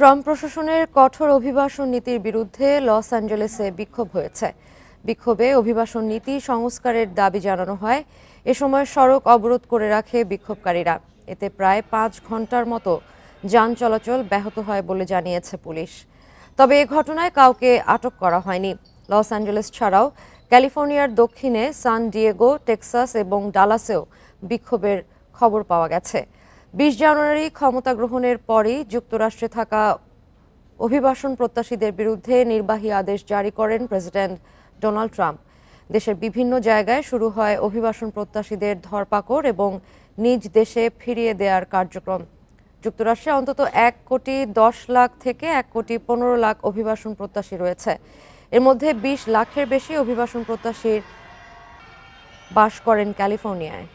Trump প্রশাসনের কঠোর অভিবাসন নীতির বিরুদ্ধে লস অ্যাঞ্জেলেসে বিক্ষোভ হয়েছে। বিক্ষোভে অভিবাসন নীতি সংস্কারের দাবি জানানো হয়। এ সময় সড়ক অবরোধ করে রাখে বিক্ষোভকারীরা। এতে প্রায় 5 ঘন্টার মতো যান চলাচল ব্যাহত হয় বলে জানিয়েছে পুলিশ। তবে এ ঘটনায় কাউকে আটক করা হয়নি। লস অ্যাঞ্জেলেস ছাড়াও ক্যালিফোর্নিয়ার দক্ষিণে সান ডিয়েগো, টেক্সাস এবং ডালাসেও বিক্ষোভের খবর পাওয়া গেছে। 20 জানুয়ারি ক্ষমতা গ্রহণের পরই যুক্তরাষ্ট্রে থাকা অভিবাসন প্রত্যাশীদের বিরুদ্ধে নির্বাহী আদেশ জারি করেন প্রেসিডেন্ট ডোনাল্ড ট্রাম্প। দেশের বিভিন্ন জায়গায় শুরু হয় অভিবাসন প্রত্যাশীদের ধরপাকড় এবং নিজ দেশে ফিরিয়ে দেওয়ার কার্যক্রম। যুক্তরাষ্ট্রে অন্তত 1,10,00,000 থেকে 1,15,00,000 অভিবাসন প্রত্যাশী রয়েছে। এর মধ্যে 20 লাখের বেশি অভিবাসন প্রত্যাশী বাস করেন ক্যালিফোর্নিয়ায়।